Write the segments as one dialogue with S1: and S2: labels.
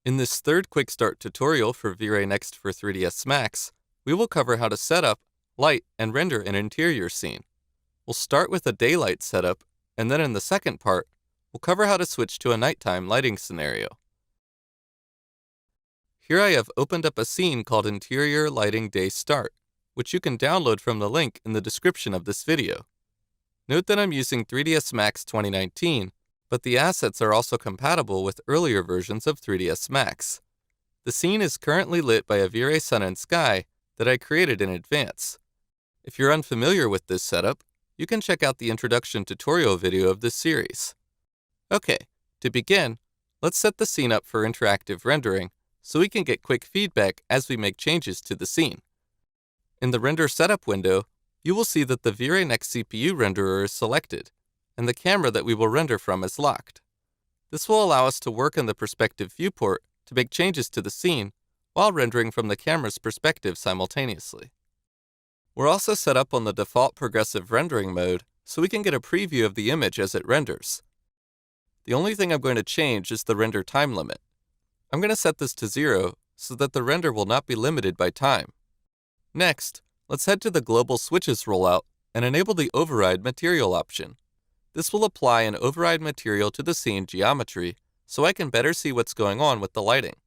S1: In this third Quick Start tutorial for V-Ray Next for 3ds Max, we will cover how to set up, light, and render an interior scene. We'll start with a daylight setup, and then in the second part, we'll cover how to switch to a nighttime lighting scenario. Here I have opened up a scene called Interior Lighting Day Start, which you can download from the link in the description of this video. Note that I'm using 3ds Max 2019, but the assets are also compatible with earlier versions of 3ds Max. The scene is currently lit by a V-Ray sun and sky that I created in advance. If you're unfamiliar with this setup, you can check out the introduction tutorial video of this series. Okay, to begin, let's set the scene up for interactive rendering so we can get quick feedback as we make changes to the scene. In the Render Setup window, you will see that the V-Ray Next CPU renderer is selected, and the camera that we will render from is locked. This will allow us to work in the perspective viewport to make changes to the scene while rendering from the camera's perspective simultaneously. We're also set up on the default progressive rendering mode so we can get a preview of the image as it renders. The only thing I'm going to change is the render time limit. I'm going to set this to 0 so that the render will not be limited by time. Next, let's head to the Global Switches rollout and enable the Override Material option. This will apply an override material to the scene geometry so I can better see what's going on with the lighting.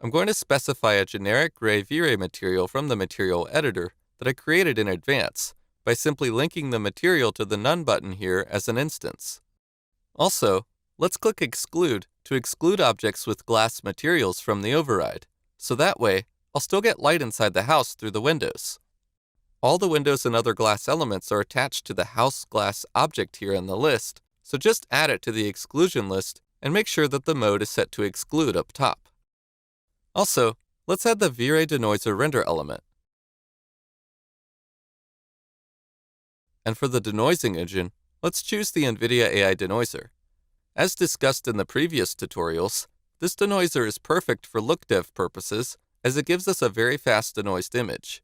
S1: I'm going to specify a generic gray V-Ray material from the material editor that I created in advance by simply linking the material to the None button here as an instance. Also, let's click Exclude to exclude objects with glass materials from the override, so that way I'll still get light inside the house through the windows. All the windows and other glass elements are attached to the house glass object here in the list, so just add it to the exclusion list and make sure that the mode is set to exclude up top. Also, let's add the V-Ray denoiser render element. And for the denoising engine, let's choose the NVIDIA AI denoiser. As discussed in the previous tutorials, this denoiser is perfect for look dev purposes as it gives us a very fast denoised image.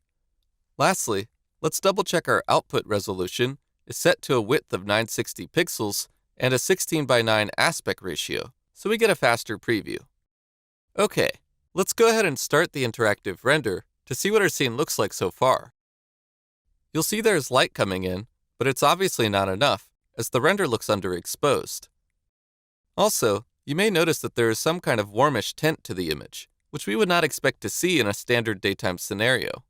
S1: Lastly, let's double-check our output resolution is set to a width of 960 pixels and a 16:9 aspect ratio, so we get a faster preview. Okay, let's go ahead and start the interactive render to see what our scene looks like so far. You'll see there's light coming in, but it's obviously not enough, as the render looks underexposed. Also, you may notice that there is some kind of warmish tint to the image, which we would not expect to see in a standard daytime scenario.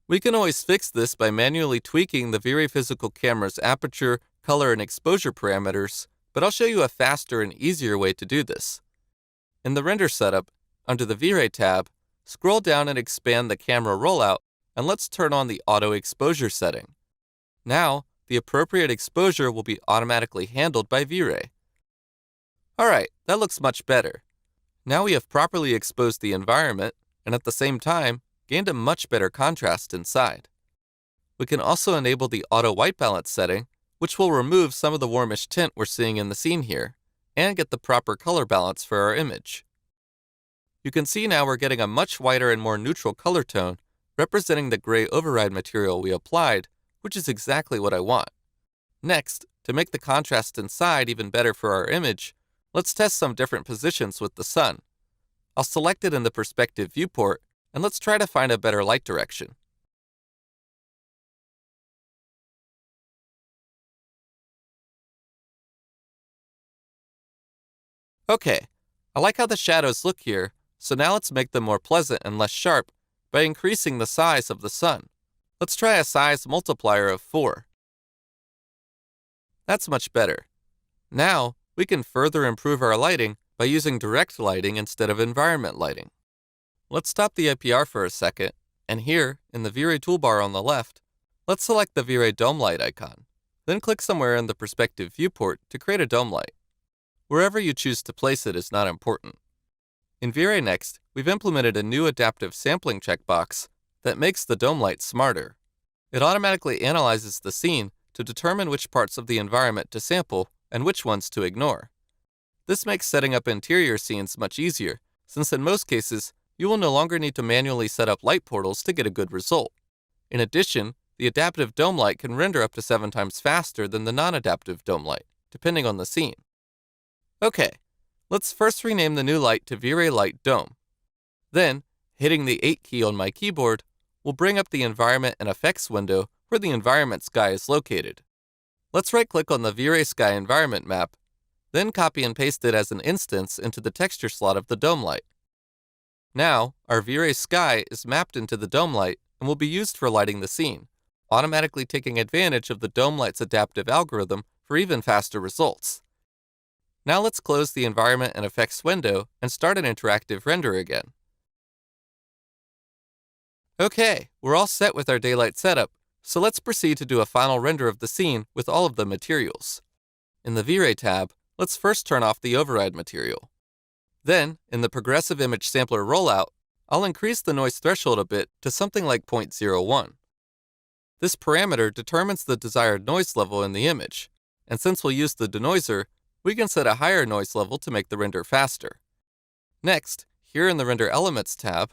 S1: We can always fix this by manually tweaking the V-Ray physical camera's aperture, color, and exposure parameters, but I'll show you a faster and easier way to do this. In the Render Setup, under the V-Ray tab, scroll down and expand the camera rollout, and let's turn on the Auto Exposure setting. Now, the appropriate exposure will be automatically handled by V-Ray. Alright, that looks much better. Now we have properly exposed the environment, and at the same time, gained a much better contrast inside. We can also enable the Auto White Balance setting, which will remove some of the warmish tint we're seeing in the scene here, and get the proper color balance for our image. You can see now we're getting a much whiter and more neutral color tone, representing the gray override material we applied, which is exactly what I want. Next, to make the contrast inside even better for our image, let's test some different positions with the sun. I'll select it in the perspective viewport, and let's try to find a better light direction. Okay, I like how the shadows look here, so now let's make them more pleasant and less sharp by increasing the size of the sun. Let's try a size multiplier of 4. That's much better. Now, we can further improve our lighting by using direct lighting instead of environment lighting. Let's stop the IPR for a second, and here, in the V-Ray toolbar on the left, let's select the V-Ray dome light icon. Then click somewhere in the perspective viewport to create a dome light. Wherever you choose to place it is not important. In V-Ray Next, we've implemented a new adaptive sampling checkbox that makes the dome light smarter. It automatically analyzes the scene to determine which parts of the environment to sample and which ones to ignore. This makes setting up interior scenes much easier, since in most cases, you will no longer need to manually set up light portals to get a good result. In addition, the adaptive dome light can render up to 7 times faster than the non-adaptive dome light, depending on the scene. Okay, Let's first rename the new light to V-Ray Light Dome. Then, hitting the 8 key on my keyboard will bring up the Environment and Effects window where the environment sky is located. Let's right-click on the V-Ray Sky environment map, then copy and paste it as an instance into the texture slot of the dome light. Now, our V-Ray Sky is mapped into the dome light and will be used for lighting the scene, automatically taking advantage of the dome light's adaptive algorithm for even faster results. Now let's close the Environment and Effects window and start an interactive render again. Okay, we're all set with our daylight setup, so let's proceed to do a final render of the scene with all of the materials. In the V-Ray tab, let's first turn off the override material. Then, in the Progressive Image Sampler rollout, I'll increase the noise threshold a bit to something like 0.01. This parameter determines the desired noise level in the image, and since we'll use the denoiser, we can set a higher noise level to make the render faster. Next, here in the Render Elements tab,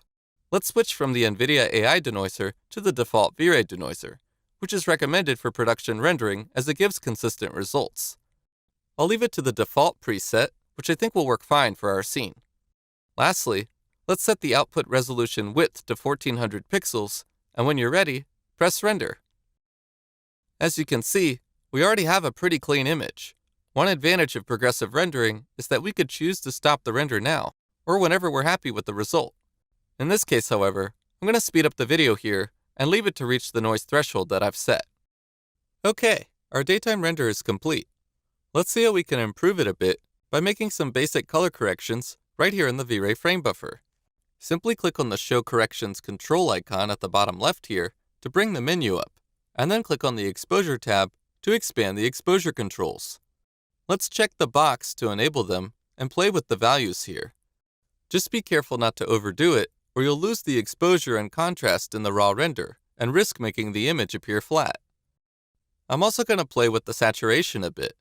S1: let's switch from the NVIDIA AI denoiser to the default V-Ray denoiser, which is recommended for production rendering as it gives consistent results. I'll leave it to the default preset, which I think will work fine for our scene. Lastly, let's set the output resolution width to 1400 pixels, and when you're ready, press render. As you can see, we already have a pretty clean image. One advantage of progressive rendering is that we could choose to stop the render now, or whenever we're happy with the result. In this case, however, I'm going to speed up the video here and leave it to reach the noise threshold that I've set. Okay, our daytime render is complete. Let's see how we can improve it a bit by making some basic color corrections right here in the V-Ray frame buffer. Simply click on the Show Corrections control icon at the bottom left here to bring the menu up, and then click on the Exposure tab to expand the exposure controls. Let's check the box to enable them and play with the values here. Just be careful not to overdo it, or you'll lose the exposure and contrast in the raw render and risk making the image appear flat. I'm also going to play with the saturation a bit,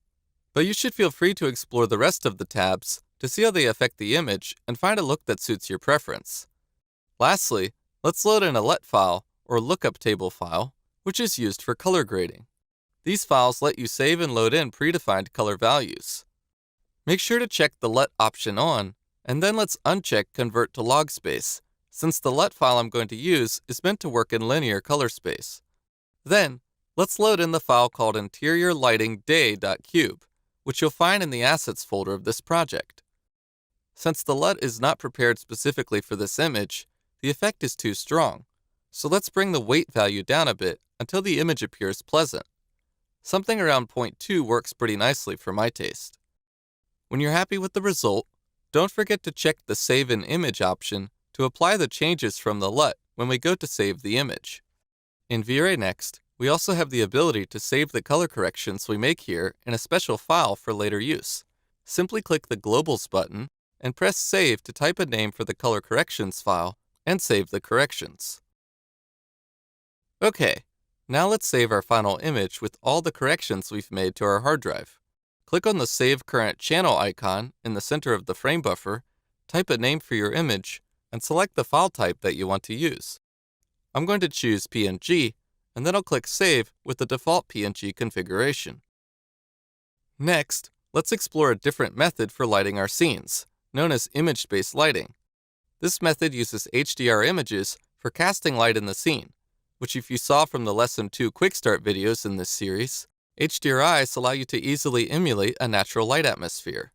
S1: but you should feel free to explore the rest of the tabs to see how they affect the image and find a look that suits your preference. Lastly, let's load in a LUT file or lookup table file, which is used for color grading. These files let you save and load in predefined color values. Make sure to check the LUT option on, and then let's uncheck Convert to Log Space, since the LUT file I'm going to use is meant to work in linear color space. Then, let's load in the file called interiorlightingday.cube, which you'll find in the Assets folder of this project. Since the LUT is not prepared specifically for this image, the effect is too strong, so let's bring the weight value down a bit until the image appears pleasant. Something around 0.2 works pretty nicely for my taste. When you're happy with the result, don't forget to check the Save in Image option to apply the changes from the LUT when we go to save the image. In V-Ray Next, we also have the ability to save the color corrections we make here in a special file for later use. Simply click the Globals button and press Save to type a name for the color corrections file and save the corrections. Okay, now let's save our final image with all the corrections we've made to our hard drive. Click on the Save Current Channel icon in the center of the frame buffer, type a name for your image, and select the file type that you want to use. I'm going to choose PNG, and then I'll click Save with the default PNG configuration. Next, let's explore a different method for lighting our scenes, known as image-based lighting. This method uses HDR images for casting light in the scene, which if you saw from the Lesson 2 Quick Start videos in this series, HDR eyes allow you to easily emulate a natural light atmosphere.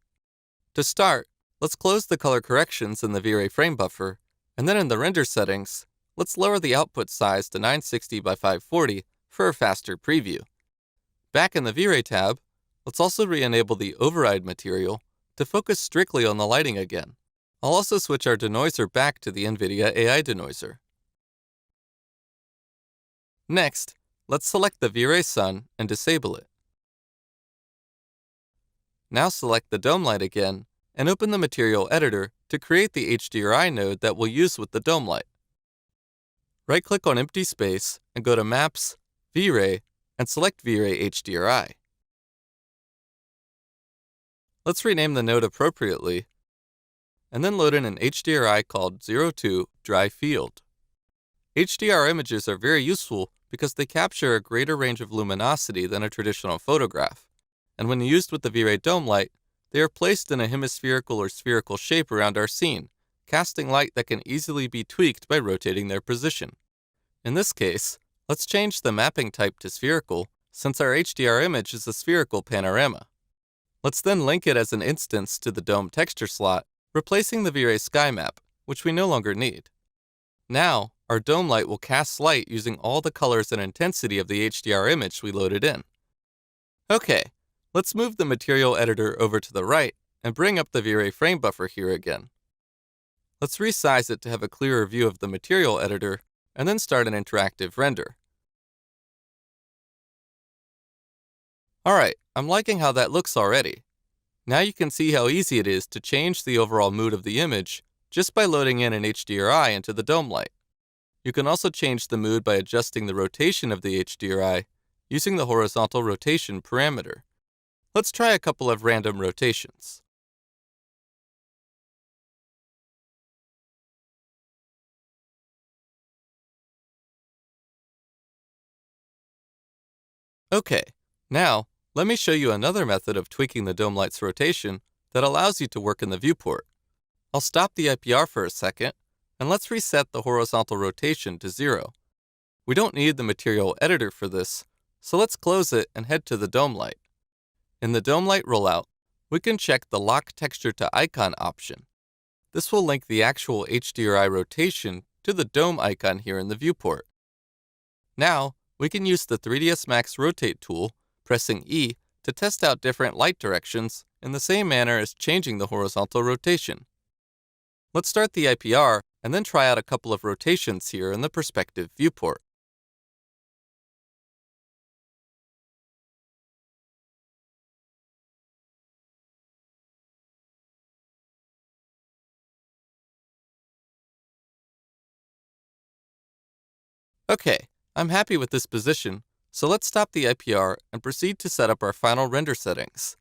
S1: To start, let's close the color corrections in the V-Ray frame buffer, and then in the render settings, let's lower the output size to 960 by 540 for a faster preview. Back in the V-Ray tab, let's also re-enable the override material to focus strictly on the lighting again. I'll also switch our denoiser back to the NVIDIA AI denoiser. Next, let's select the V-Ray Sun and disable it. Now select the dome light again and open the Material Editor to create the HDRI node that we'll use with the dome light. Right-click on Empty Space and go to Maps, V-Ray, and select V-Ray HDRI. Let's rename the node appropriately, and then load in an HDRI called 02 Dry Field. HDR images are very useful because they capture a greater range of luminosity than a traditional photograph, and when used with the V-Ray dome light, They are placed in a hemispherical or spherical shape around our scene, casting light that can easily be tweaked by rotating their position. In this case, let's change the mapping type to spherical, since our HDR image is a spherical panorama. Let's then link it as an instance to the dome texture slot, replacing the V-Ray sky map, which we no longer need. Now, our dome light will cast light using all the colors and intensity of the HDR image we loaded in. Okay, let's move the material editor over to the right and bring up the V-Ray frame buffer here again. Let's resize it to have a clearer view of the material editor, and then start an interactive render. Alright, I'm liking how that looks already. Now you can see how easy it is to change the overall mood of the image just by loading in an HDRI into the dome light. You can also change the mood by adjusting the rotation of the HDRI using the horizontal rotation parameter. Let's try a couple of random rotations. Okay, now let me show you another method of tweaking the dome light's rotation that allows you to work in the viewport. I'll stop the IPR for a second, and let's reset the horizontal rotation to 0. We don't need the material editor for this, so let's close it and head to the dome light. In the dome light rollout, we can check the Lock Texture to Icon option. This will link the actual HDRI rotation to the dome icon here in the viewport. Now, we can use the 3Dsmax Rotate tool, pressing E, to test out different light directions in the same manner as changing the horizontal rotation. Let's start the IPR and then try out a couple of rotations here in the perspective viewport. Okay, I'm happy with this position, so let's stop the IPR and proceed to set up our final render settings.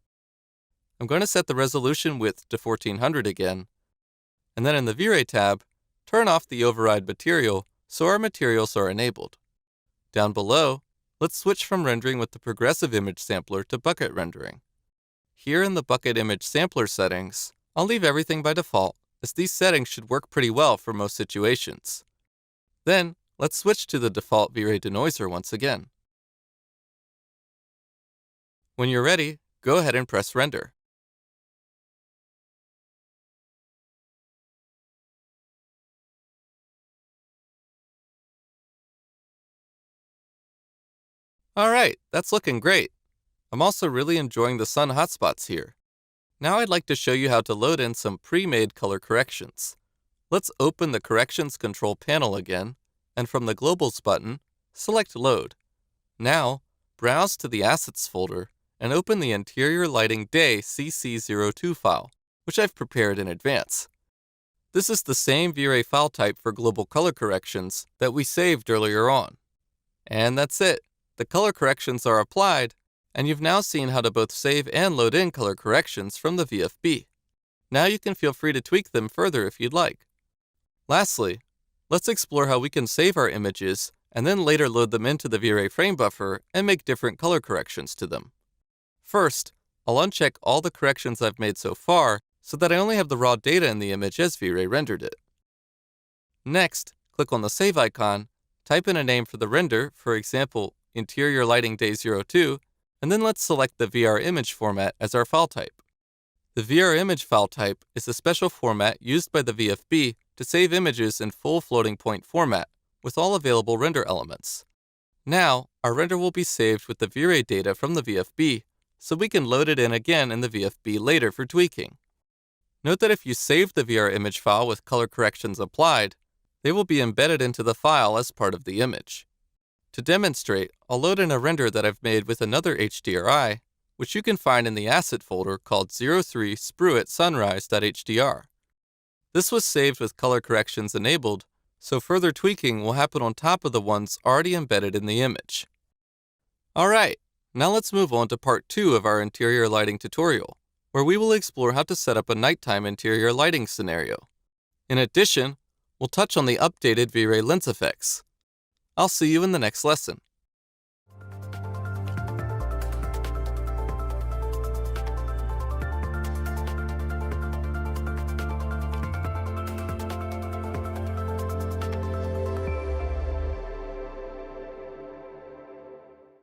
S1: I'm going to set the resolution width to 1400 again, and then in the V-Ray tab, turn off the override material so our materials are enabled. Down below, let's switch from rendering with the progressive image sampler to bucket rendering. Here in the bucket image sampler settings, I'll leave everything by default, as these settings should work pretty well for most situations. Then, let's switch to the default V-Ray denoiser once again. When you're ready, go ahead and press render. Alright, that's looking great. I'm also really enjoying the sun hotspots here. Now I'd like to show you how to load in some pre-made color corrections. Let's open the Corrections Control panel again, and from the Globals button, select Load. Now, browse to the Assets folder and open the Interior Lighting Day CC02 file, which I've prepared in advance. This is the same V-Ray file type for global color corrections that we saved earlier on. And that's it. The color corrections are applied, and you've now seen how to both save and load in color corrections from the VFB. Now you can feel free to tweak them further if you'd like. Lastly, let's explore how we can save our images and then later load them into the V-Ray frame buffer and make different color corrections to them. First, I'll uncheck all the corrections I've made so far so that I only have the raw data in the image as V-Ray rendered it. Next, click on the Save icon, type in a name for the render, for example, Interior Lighting Day 02, and then let's select the VR image format as our file type. The VR image file type is a special format used by the VFB to save images in full floating point format with all available render elements. Now, our render will be saved with the V-Ray data from the VFB, so we can load it in again in the VFB later for tweaking. Note that if you save the VR image file with color corrections applied, they will be embedded into the file as part of the image. To demonstrate, I'll load in a render that I've made with another HDRI, which you can find in the asset folder called 03 Spruit Sunrise.hdr. This was saved with color corrections enabled, so further tweaking will happen on top of the ones already embedded in the image. Alright, now let's move on to part 2 of our interior lighting tutorial, where we will explore how to set up a nighttime interior lighting scenario. In addition, we'll touch on the updated V-Ray lens effects. I'll see you in the next lesson.